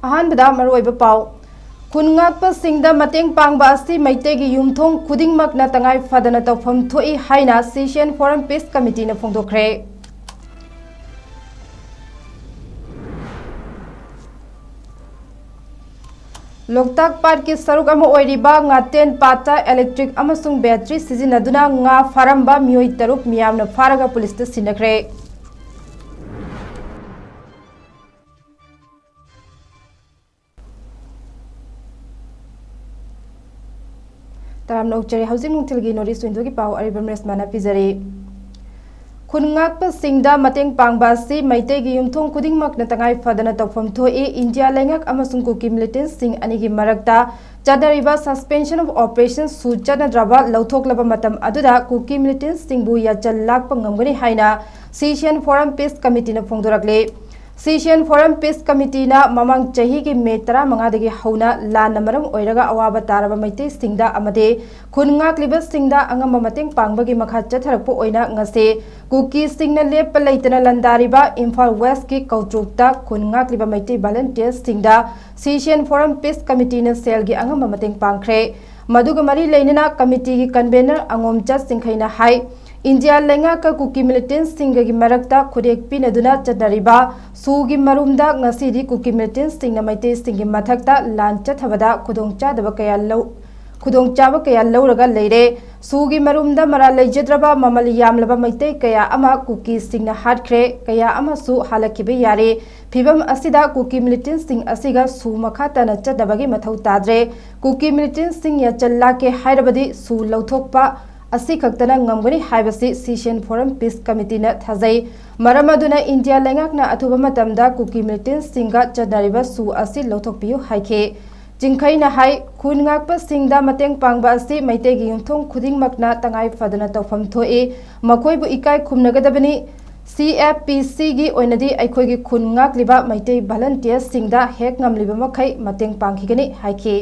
अहानबदा मरोइब पाव खुनगाकपसिंगदा मतेंग पांगबा असि मैतेगी युमथोंग खुदिंगमकना तंगाई फदना तौफम थोई हाइना सीशियन फोरम पीस कमिटी ने फोंदोखरे। लोकताक पाट की सरुक अमा ओइरिबा ngaten pata electric amasung battery sizinaduna nga faramba mioi taruk miyamna faraga police ta sinakre। ताराम नोकचरे हाउसिंग नुंगथिलगी नोटिस विंदोगी पाव अरिबम रेसमाना पिजरे। खुनगाकपा सिंगदा मतेंग पांगबा असि मैतेगी युमथोंग खुदिंगमकना तंगाई फदना तौफम थोई इंडिया लेंगक अमसुंग कुकी मिलिटेंट सिंग अनिगी मरकता चदरिबा सस्पेंशन ऑफ ऑपरेशन सुचनद्रबा लौथोकलबा मतम अदुदा कुकी मिलिटेंट सिंगबु याचल लाकपा ngamgani हाइना सीशियन फोरम पीस कमिटी ने फोंदोरकले। सीशियन फोरम पीस कमिटी ना ममांग चही की मे 15 हौना लान मरम ओइरगा अवाबा तारबा मैते सिंगदा अमदे खुनगाकलिबा सिंगदा अंगम मतेंग पांगबगी मखा चथरकपो ओइना ngase कुकी सिंगना लेप लैतना लंदारिबा इम्फाल वेस्ट की कौट्रुकता खुनगाकलिबा मैते वॉलंटियर्स सिंगदा सीशियन फोरम पीस कमिटी ने सेल की अंगम मतेंग पांगख्रे। मदुगा मरी लेनना कमिटी की कन्वेनर अंगोमचा सिंखैना हाई इंडिया लेंगा का कुकी मिलिटेंट सिंग की मरकता खुदेक पिनदुना चदरिबा सुगी मरुमदा ngasi कुकी मिलिटेंट सिंग मैते सिंग मथकता लान चथबदा खुदोंचाबा कया लौरगा लेरे। सुगी मरुमदा मरा लेजद्रबा ममल यामलबा मैते कया अमा कुकी सिंग हाटख्रे कया अमासु हालकिबे यारे। फिबम असिदा कुकी मिलिटेंट सिंग असिगा सु मखा तना चदबगी मथौ ताद्रे। कुकी मिलिटेंट सिंग या चल्ला के हायरबदी सु लौथोकपा असि खक्तना ngamgani हाइबसी सीशियन फोरम पीस कमिटी ने थाजै। मरम अदुना इंडिया लेंगाकना अथुबा मतमदा कुकी मिलिटेंट सिंगा चदरिबा सु असि लौथोकपियु हाइखे। जिंखैना हाई खुनगाकपा सिंगदा मतेंग पांगबा असि मैतेगी युमथोंग खुदिंगमकना तंगाई फदना तौफम थोई मखोइबु इकाई खुमनगदबनी CFPC की ओइनदी अखोइगी खुनगाकलिबा मैते वॉलंटियर्स सिंगदा हेक ngamliba मखै मतेंग पांगखिगनी हाइखे।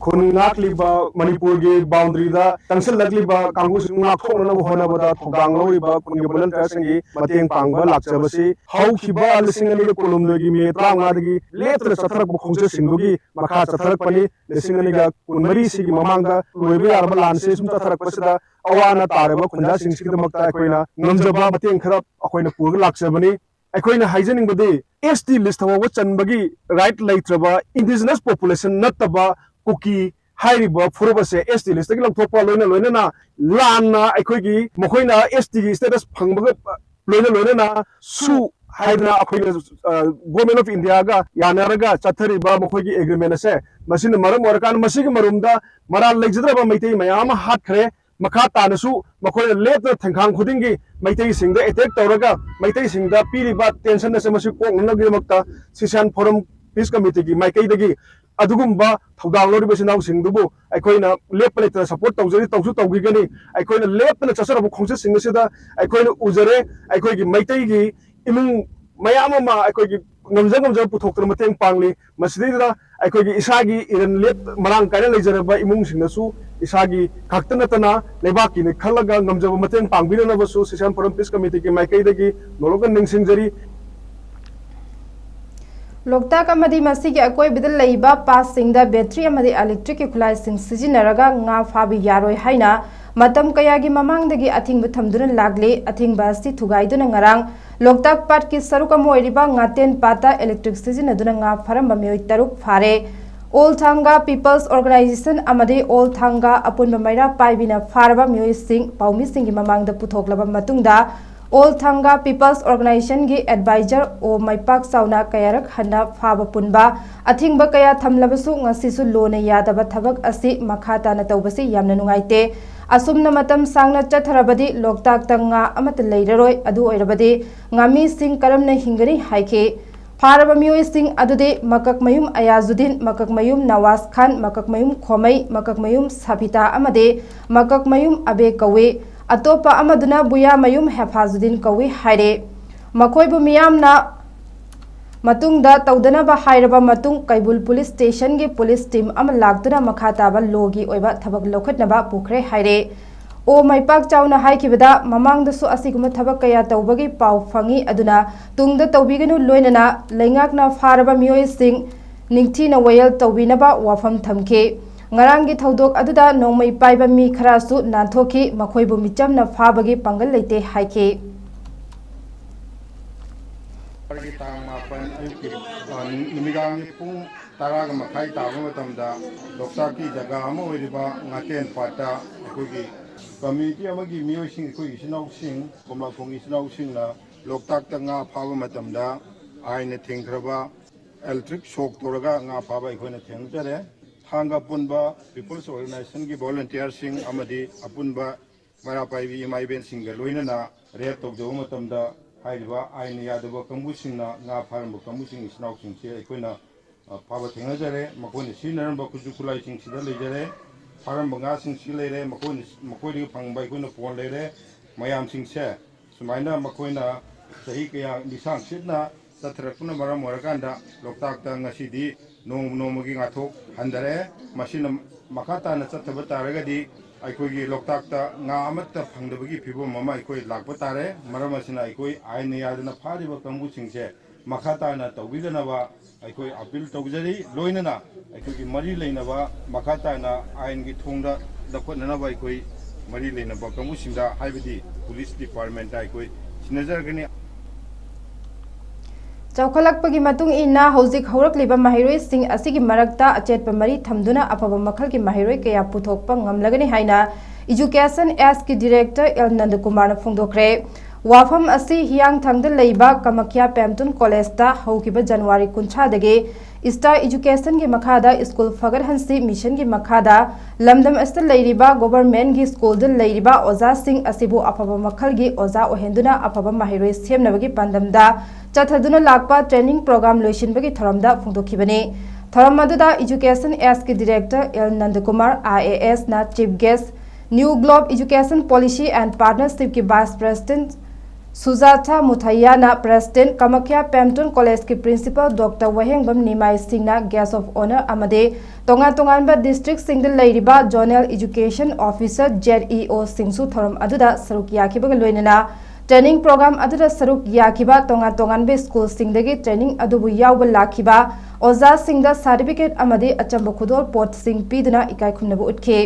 खुनगाकलिबा मणिपुर की बाउंड्री दा तंगसल लगलिबा कांगू नाखोनना होनबदा थौदांग लौरिबा खुनगी वॉलंटियर्स की मतेंग पांगबा लाक्चबसी हौखिबा लिसिंगनी कुलुमदगी मे 35 दगी लेत्र चथरक खोंसे सिंगुगी मखा चथरक पनी लिसिंगनी गा कुनमरी सिगी ममांगदा लोइबे यारबा लानसे सुम चथरक पसदा अवाना तारेबा खुनजा सिंगसिगी दमकता अखोइना नमजबा मतेंग खरा अखोइना पुरग लाक्चबनी। अखोइना हाइजनिंगबदी ST लिस्ट थवा चनबगी राइट लेत्रबा इंडिजिनस पॉपुलेशन नतबा कुकी हाइरिबा फुरबसे ST लिस्ट की लौथोपा लोइना लाना अखोइगी मखोइना ST की स्टेटस फंगबगा लोइना सु हाइना अखोइना गवर्नमेंट ऑफ इंडिया गा यानारगा चथरिबा मखोइगी एग्रीमेंट असे मसिन मरम वरकान मसिगी मरुमदा मरा लेजद्रबा मैते मयाम हाटखरे मखा तानसु मखोइ लेत थंखांग खुदिंगी मैते सिंगदा अटैक तौरगा मैते सिंगदा पीरिबा टेंशन से मसि कोंगनगी मक्ता सीशियन फोरम पीस कमिटी की माइकैदगी अदुगुम्बा थौदांग लौरिबा सिनाव सिंगदुबु अखोइना लेपलेत सपोर्ट तौजरी तौसु तौगिगनी अखोइना लेपना चसरबु खोंसे सिंगसिदा अखोइना उजरे अखोइगी मैतैगी इमुंग मयाममा अखोइगी नमजंगमजं पुथोक्तन मतेंग पांगली मसिदिदा अखोइगी इसागी इरन लेप मरांग कायना लेजरबा इमुंग सिंगसु इसागी खक्तनतना लेबाकी ने खलगा नमजब मतेंग पांगबिनबसु सीशियन फोरम पीस कमिटी की माइकैदगी नोलोगन निंगसिंगजरी। लोकताक अमदी मसीगी अकोइबदा लैबा पाससिंगदा बैटरी अमदी इलेक्ट्रिक की खुलाइसिंग सिजिनरगा nga फाबी यारोय हाइना मतम कयागी ममांगदगी अथिंग थमदुन लागले। अथिंग बास्ती थुगाइदुन ngarang लोकताक पाट की सरुक अमोइरिबा ngaten pata इलेक्ट्रिक सिजिनदुन nga फरम मियोइ तरुक फारे। ऑल थांगा पीपल्स ऑर्गेनाइजेशन अमदी ऑल थांगा अपुन मैरा पाइबिना फारबा मियोइ सिंग पाउमी सिंगी ममांगदा पुथोकलबा मतुंगदा ऑल थांगा पीपल्स ऑर्गेनाइजेशन की एडवाइजर ओ माइपाक साउना कयारक हन्ना फाब पुनबा अथिंग कया थमलबसु ngasisu लोने यादब थबक असि मखा ताना तौबसि यामना नुंगाइते। असुमना मतम सांगना चथरबदी लोकताक तंगा अमत लेररोय अदु ओइरबदी ngami सिंग करमना हिंगनी हाइखे। फारब मियोइ सिंग अदुदे मककमयुम अयाजुद्दीन मककमयुम नवाज खान मककमयुम खोमई मककमयुम साफिता अमदे मककमयुम अबे कवे अतोपा अमदुना बुया मयुम हेफाजुद्दीन कवी हाइरे। मखोइबु मियामना मतुंगदा तौदनबा हाइरबा मतुंग कैबुल पुलिस स्टेशन की पुलिस टीम अम लागदुना मखा ताबा लोगी ओइबा थबक लौखटनबा पुखरे हाइरे। ओ माइपाक चाउना हाइकिबदा ममांगदसु असिगुम थबक कया तौबगी पाउ fungi अदुना तुंगदा तौबिगनु लोइनना लेंगाकना फारबा मियोइसिंग निंगथीना वयल तौबिनबा वाफम थमके ngaranggi thodok aduda nongmai paiba mi kharasu nanthokhi makhoibu michamna phabagi pangal leite haike Pergi tamapan nimigang pung taraga makai tamu matamda dokter ki jaga amo iriba ngaken pata kugi community amagi miyosing kugi sinau sing komla kongi sinau sing na loktak tanga phawa matamda aine thengkraba electric shock toraga nga phaba ikhoina thengjare thanga punba people's organization ki volunteer sing amadi apunba mara paibi mai ben sing loina na re tok jo matamda hairiba aine yadaba kambu singna nga pharamba kambu sing sinau sing se ikhoina phaba thengajare makoni sinaramba kuju kulai sing sida lejare pharamba nga sing si lere makoni phangba ikhoina pon lere mayam sing se sumaina makoina sahi kaya nisang sidna satrakuna maram morakanda loktak ta ngasidi nomogi ngathok handare masina makata na chathaba taragadi aikoi loktak ta nga amatta phangdabagi phibom mama aikoi lakpa tare maram asina aikoi aine yadna phariba kambu singse makata na tawbidana ba aikoi appeal tawjari loinana aikoi mari leinaba makata na ain gi thongda dakhotna ba aikoi mari leinaba kambu singda haibidi police department aikoi sinajargani चौखलकपगी मतुंग इना हौजिक हौरकलिबा माहिरोय सिंग असिगी मरकता अचेतप मरी थमदुना अफबा मखलगी माहिरोय कया पुथोकपा ngamlagani haina education एस की director L Nand Kumar ने फोंदोखरे वाफम असि हियांग थंगद लेबा Kamakhya Pemton college ता हौकिबा जनवरी 9 दगे star education की मखादा स्कूल फगर हंसी मिशन की मखादा लमदम अस्त लेरिबा गवर्नमेंट की स्कूल दल लेरिबा ओजा सिंह असिबु अफबा मखल की ओजा ओहेंदुना अफबा माहिरोय सेमनबगी पंदमदा चथदुना लाकपा ट्रेनिंग प्रोग्राम लोइसिनबगी थरमदा फोंदोखिबने थरम अदुदा एजुकेशन एस की director L Nand Kumar IAS ना chief guest new globe education policy and partnership की vice president Sujata Muthaiya president Kamakhya Pemton college की principal doctor Wahengbam Nimai Singh guest of honour अमदे तोंगा तोंगानबा डिस्ट्रिक्ट सिंह लेरिबा जोनल एजुकेशन ऑफिसर ZEO सिंहसु थरम अदुदा सरुक याखिबगा लोइनना ट्रेनिंग प्रोग्राम अदुदा सरुक याखिबा तोंगा तोंगानबे स्कूल सिंहदगी ट्रेनिंग अदुबु यावबा लाखिबा ओजा सिंहदा सर्टिफिकेट अमदे अचंब खुदोल पोट सिंह पीदुना इकाई खुमनबु उठखे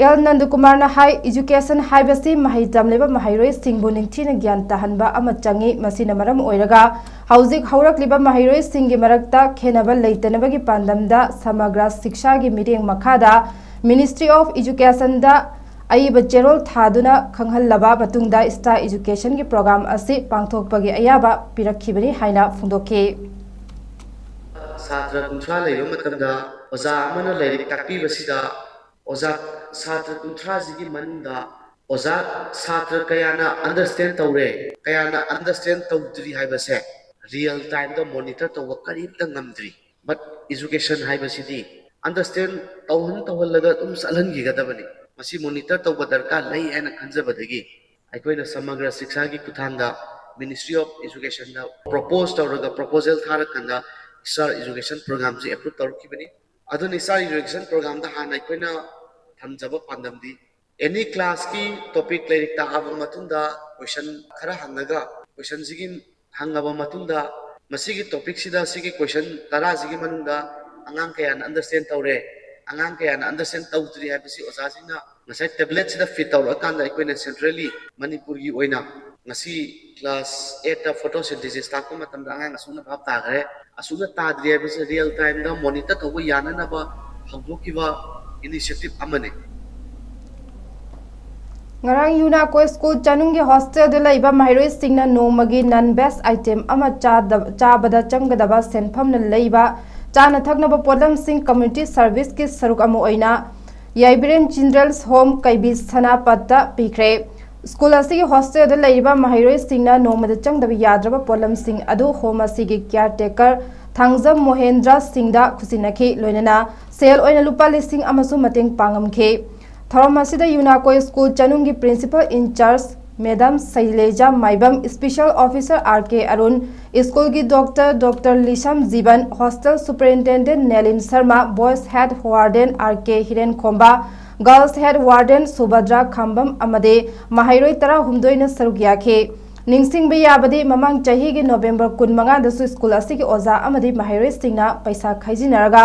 एल नंद कुमार ना हाई एजुकेशन हाइबसी महै तमलेबा महैरोय सिंहबु निंगथीना ज्ञान ताहनबा अमा चंगी मसिना मरम ओइरगा हौजिक हौरकलिबा महैरोय सिंहगी मरकता खेनबा लेतनबगी पांदमदा समग्र शिक्षा की मिरेंग मखादा मिनिस्ट्री ऑफ एजुकेशन दा अईब चेरोल थादुना खंगहल्लबा मतुंगदा स्टार एजुकेशन की प्रोग्राम असि पांगथोकपगी अयाबा पिरखिबनी हाइना फोंदोके छात्र कुंथ्रा लेबा मतमदा ओजा अमना लेरिक ताकपीबसिदा ओजा छात्र कुंथ्रा जिगी मनुंदा ओजा छात्र कयाना अंडरस्टैंड तौरे कयाना अंडरस्टैंड तौद्री हाइबसे रियल टाइम दा मॉनिटर तौवा करीबदा ngamdri बट एजुकेशन हाइबसिदी अंडरस्टैंड तौहल्लगा तुम सलहनगी गदबनी मसी मॉनिटर तौबा दरकार लई हैना खंजबदगी अखोइना समग्र शिक्षा की कुथांदा मिनिस्ट्री ऑफ एजुकेशन दा प्रपोज तौरगा प्रपोजल थारकंदा स्टार एजुकेशन प्रोग्राम से अप्रूव तौरखिबनी अदुन स्टार एजुकेशन प्रोग्राम दा हाना अखोइना थमजब पांदमदी एनी क्लास की टॉपिक लाइक ताहाबा मतुंदा क्वेश्चन खरा हंगगा क्वेश्चन सिगी हंगबा मतुंदा मसीगी टॉपिक सिदा सिगी क्वेश्चन तरा सिगी मनुंदा अंगांग कयान अंडरस्टैंड तौरे अंगांग कयान अंडरस्टैंड तौद्री हाबसी ओजासिना नसाई टैबलेट सिदा फिट तौर कांदा अखोइना सेंट्रली मणिपुर की ओइना ngasi class 8 ta photosynthesis takpa matamda angang asuna bhab tagre asuna tadri habise real time da monitor tawba yana na ba hangdokiba initiative amane ngarang yuna ko school chanunggi hostel de laiba mairoi singna nomagi non best item ama cha bada chamgadaba senpham na laiba chana thaknaba podam sing community service ki saruk amu oina yaibiren children's home kaibi sana patta pikre school असिगी hostel द लैरिबा माहिरोय सिंगना नोमद चंगदब याद्रबा पोलम सिंग अदु होम असिगी केयर टेकर थांगजम मोहेंद्र सिंगदा खुसिनखि लोइनना सेल ओइना लुपा लिसिंग अमसु मतेंग पांगमखे थरम असिदा यूनाको स्कूल चनुंगी principal incharge madam Shaileja Maibam special officer RK Arun school की doctor Lisam Jiban hostel superintendent Nelin Sharma boys head warden RK Hiren Khomba girls head warden Subhadra Khambam अमदे महाइरोई तरा हुमदोइना सरुक याखे निंगसिंग याबदी ममांग चाही की नवंबर 15 दसु स्कूल असि की ओजा अमदी महाइरोई सिंगना पैसा खाइजिनरगा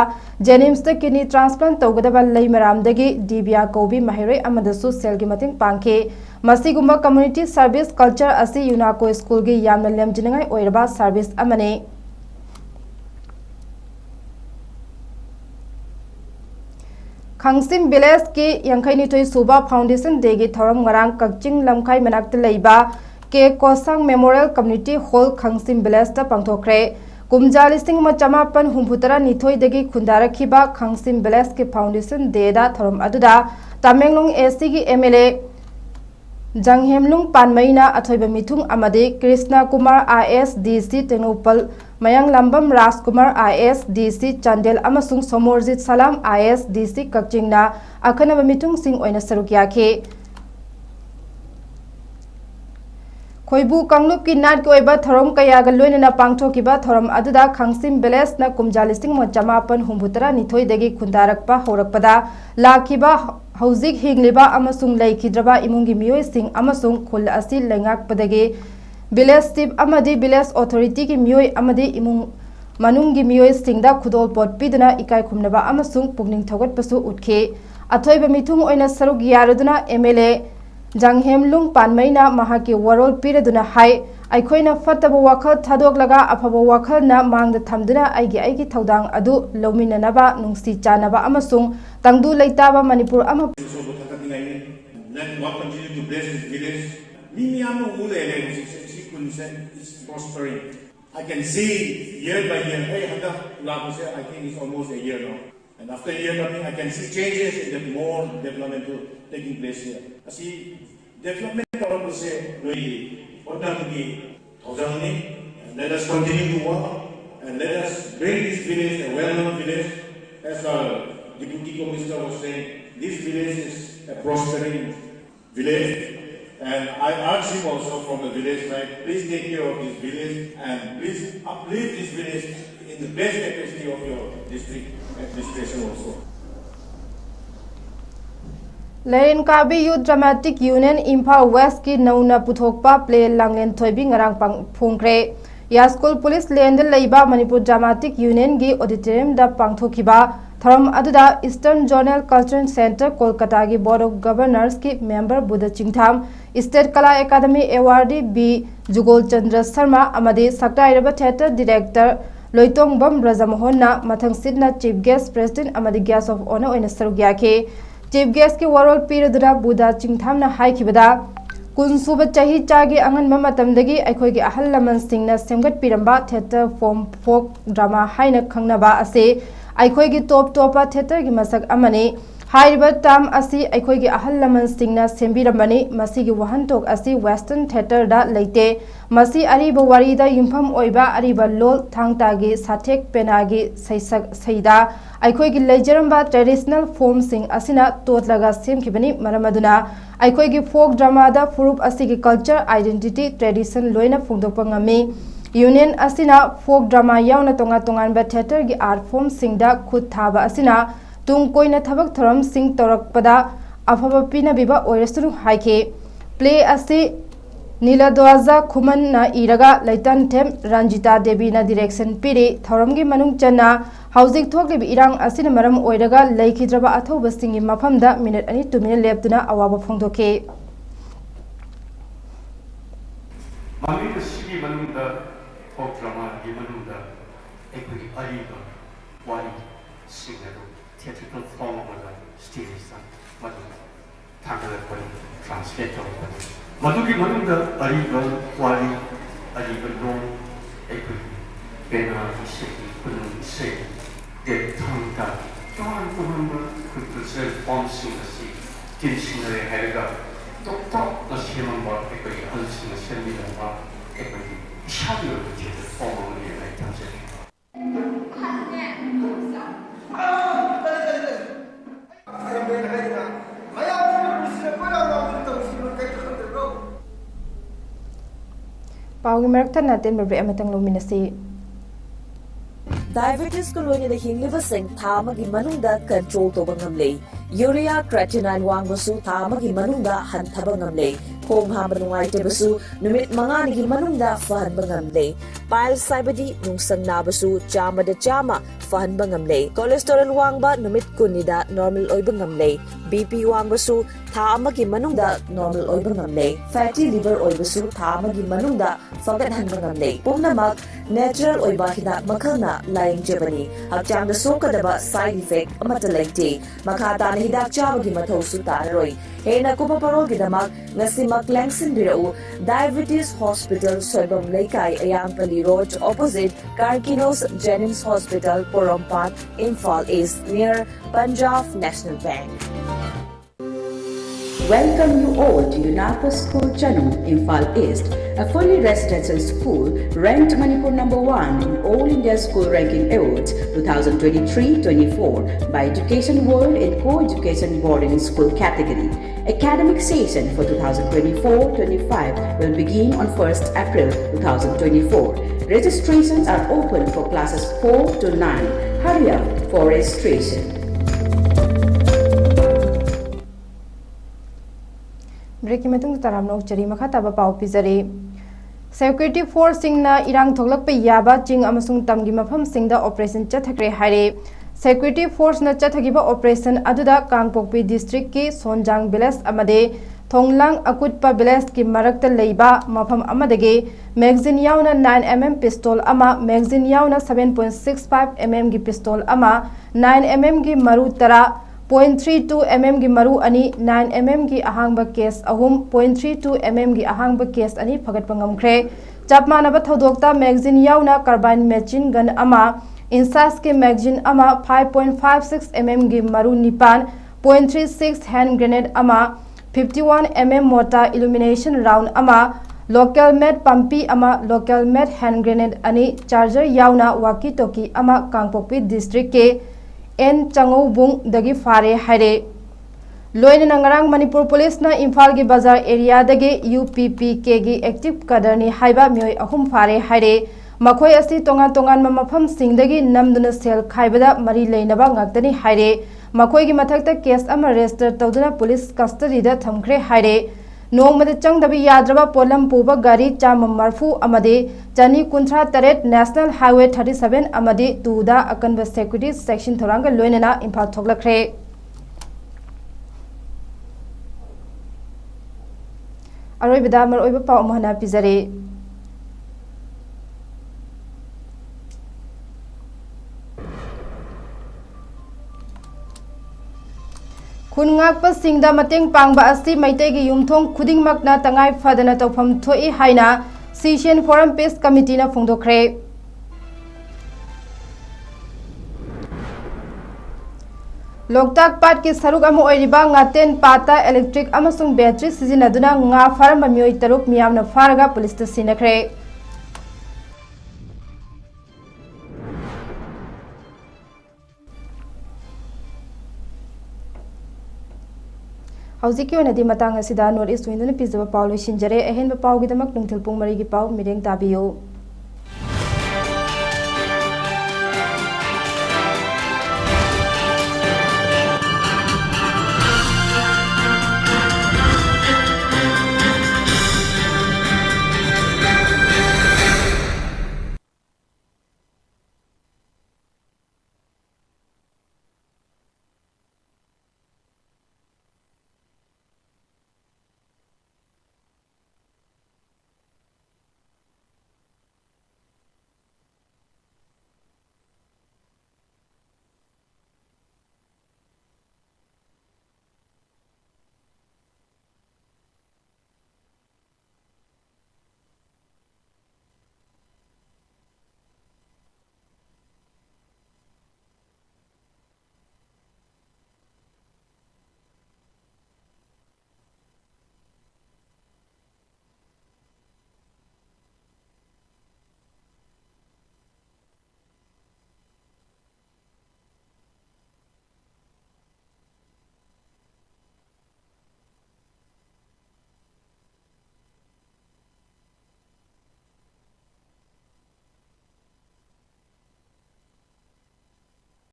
जेनिम्स द किडनी ट्रांसप्लांट तौगदबा लैमरामदगी दिव्या कौबी महाइरोई अमदसु सेल की मतिंग पांखे मसीगुम्बा कम्युनिटी सर्विस कल्चर असि यूनाको स्कूल की यामना लेमजिनगाई ओइरबा सर्विस अमने खंगसिम विलेज की यंखैनिथोई सुबा फाउंडेशन डे की थौरम ngaraang कक्चिंग लमखाई मनाक्ता लैबा के Kosang memorial community hall Khangsim village ता पांगथोखरे कुमजा लिसिंग मा चमापन हुंफुतरा निथोई दगी खुंदारखिबा खंगसिम विलेज के फाउंडेशन डे दा थौरम अदुदा तामेंगलोंग एससी की एमएलए जंगहेमलुंग पानमैना अथोइबा मिथुंग अमदे Krishna Kumar IAS DC Tengnoupal Mayanglambam Rajkumar IAS DC Chandel अमसुंग सोमोरजित सलाम आईएस डीसी कक्चिंगना अखनबा मिथुंग सिंह ओइना सरुक याखे खोइबू कांगलुप की नाट की ओइबा थरम कयागा लोइनना पांगथोकिबा थरम अदुदा खंगसिम विलेज ना कुमजा लिसिंग मा चमापन हुंबुतरा निथोई दगी खुंदारकपा हौरकपदा लाखिबा हौजिक हिंगलिबा अमसुंग लैखिद्रबा इमुंगी मियोय सिंह अमसुंग खुल असि लैंगाकपदगे विलेज चीफ अमदी विलेज अथॉरिटी की मियोय अमदी इमुंग मनुंगी मियोय सिंगदा खुदोल पोट पिदना इकाय खुमनबा अमसुंग पुगनिंग थौगटपसु उठखे अथोइबा मिथुंग ओइना सरुक यारुदुना एमएलए जंगहेमलुंग पानमैना महाकी वरोल पीरदुना हाय अखोइना फतबा वाखल थादोकलगा अफबा वाखलना मांगदा थमदुना आइगी थौदांग अदु लौमिननबा नुंसी चानबा अमसुंग तंगदु लैताबा मणिपुर अमा I can see year by year. Hey, handa labuse. I think it's almost a year now. And after a year coming, I can see changes in the more development taking place here. I see development around the say, let us continue to work and let us bring this village, a well-known village, as our Deputy Commissioner was saying, this village is a prospering village. And I urge him also from the village side, please take care of this village and please uplift this village in the best capacity of your district administration also. लेन काबी youth dramatic union Imphal west की नौना पुथोकपा play Langlen Thoibi ngaraang फोंख्रे या school police लेंद लैबा Manipur dramatic union की ऑडिटोरियम दा पांगथोखिबा थरम अदुदा eastern zonal cultural centre Kolkata की बोर्ड ऑफ गवर्नर्स की member Budh Chingtham state Kala academy awardee B Jugol Chandra Sharma अमदे सक्ताइरबा थिएटर डायरेक्टर लोइतोंगबम ब्रजमोहन मथंग सिदना चीफ गेस्ट प्रेसिडेंट अमदे गेस्ट ऑफ ऑनर ओइना सरुक याखे चीफ गेस्ट की वरोल पीरदुना बुधा चिंगथामना हाइखिबदा कुनसुब चाही चागी अंगनबा मतमदगी अखोइगी अहल लमन सिंगना सेमगत पिरंबा थिएटर फॉर्म फोक ड्रामा हाइना खंगनबा असे अखोइगी टॉप टॉपा थिएटर की मसक अमने हाइरिबा टाम असि अखोइगी अहल लमन सिंगना सेमबिरंबनी मसीगी वहनतोक असि वेस्टर्न थिएटर दा लेते मसी अरिबा वारीदा युमफम ओइबा अरिबा लोल थांगतागी साथेक पेनागी सैसक सैदा अखोइगी लेजरंबा ट्रेडिशनल फॉर्म सिंग असिना तोतलगा सेमखिबनी मरमदुना अखोइगी फोक ड्रामा दा फुरुप असिगी कल्चर आइडेंटिटी ट्रेडिशन लोइना फोंदोकपा ngami यूनियन असिना फोक ड्रामा यावना तोंगा तोंगानबा थिएटर की आर्ट फॉर्म सिंगदा खुद थाबा असिना तुंग कोइना थबक थरम सिंग तोरकपदा अफबा पिनबिबा ओइरसुनु हाइखे प्ले असि नीलद्वाजा खुमन ना इरगा लैतन थेम रंजिता देवी ना डायरेक्शन पिरि थरम की मनुंग चन्ना हौजिक थोकलिबि इरांग असिना मरम ओइरगा लैखिद्रबा अथौबा सिंगी मफमदा मिनिट अनि तुमिना लेपदुना अवाबा फोंदोखे मामिक सिगी मनुंगदा फोक ड्रामा की मनुंगदा एकोगी अरिबा वारी सिंगरो theatrical form of the stage madu thangala ko translate to madu ki manungda ariba wali ariba long ekui pena se kun se de thangta ton kumamba kun se form sing si tin singare heraga to na siman ba ekui al sing sendi ba ekui shadow de form of the like tanse पाउगी मरक थना तेन बब्रे अमतंग लोमिनसी Diabetes ko loy na hinglibasing tamagi manungda control to bangamlay. Urea creatinine wangbasu tamagi manungda hantaba ngamlay. Kung hamanungay tebasu numit mga nigi manungda fahan bangamlay. Pile saibadi nung sang nabasu chama da chama fahan bangamlay. Cholesterol wangba numit kunida normal oy bangamlay. BP wangbasu tamagi manungda normal oy bangamlay. Fatty liver oy basu tamagi manungda fagadhan bangamlay. Pumnamak natural oy ba hinak makalna laying Germany. Hakjang da sokadaba side effect amata lagti. Makata na hidak chabagi mathosu tanaroy. Hena kupaparol gidamak ngasimak langsin birau Diabetes Hospital Soibam Laikai Ayang Pali Road opposite Carquinos Jennings Hospital Porompat Imphal East near Punjab National Bank. Welcome you all to Unapa School Channel, Imphal East, a fully residential school ranked Manipur #1 in All India School Ranking Awards 2023-24 by Education World in Co-Education Boarding School category. Academic session for 2024-25 will begin on 1st April 2024. Registrations are open for classes 4 to 9. Hurry up for registration. Breaking meeting taramno chari makha taba pau pizari. Security force singna irang thoglak pe yaba ching amasung tamgi mafam singda operation chathakre hare. Security force na chathagiba operation aduda Kangpokpi district ki Sonjang village amade Thonglang Akutpa village ki marakta leiba mafam amadage magazine yauna 9mm pistol ama magazine yauna 7.65 mm gi pistol ama 9 mm gi maru tara 0.32 mm gi maru ani 9 mm gi ahangba case ahum 0.32 mm gi ahangba case ani phagat pangamkhre chapmanaba thodokta magazine yauna carbine machine gun ama insas ke magazine ama 5.56 mm gi maru nipan 0.36 hand grenade ama 51 mm mortar illumination round ama local made pampi ama local made hand grenade ani charger yauna walkie talkie ama Kangpokpi district ke N Changobung dagi fare haire loine nangarang Manipur police na Imphal gi bazar area dagi UPPK gi active kadarni haiba myoi ahum fare haire makhoi asi tongan mafam singdagi namduna sel khaibada mari leinaba ngaktani haire makhoi gi mathakta case ama register tawduna police custody da thamkhre haire nongmade changdabi yadraba polam puba gari chama marfu amade chani kunthra taret national highway 37 amade tuda akanba security section thoranga loinena Imphal thoglakre aroi bida mar oiba paw mohana pizare Khungakpa singda mateng pangba asi maitei gi yumthong khudingmakna tangai fadana tawpham thoi haina Session Forum Peace Committee na phungdokhre Loktak Pat ki saruk amu oiriba ngaten pata electric amasung battery sizinaduna nga faramba myoi taruk miyamna faraga police ta sinakre Hauziki onadi matang asida North East Winduna pizaba Paulo Shinjare ahenba pau gidamak nungthil pung mari gi pau mireng tabiyo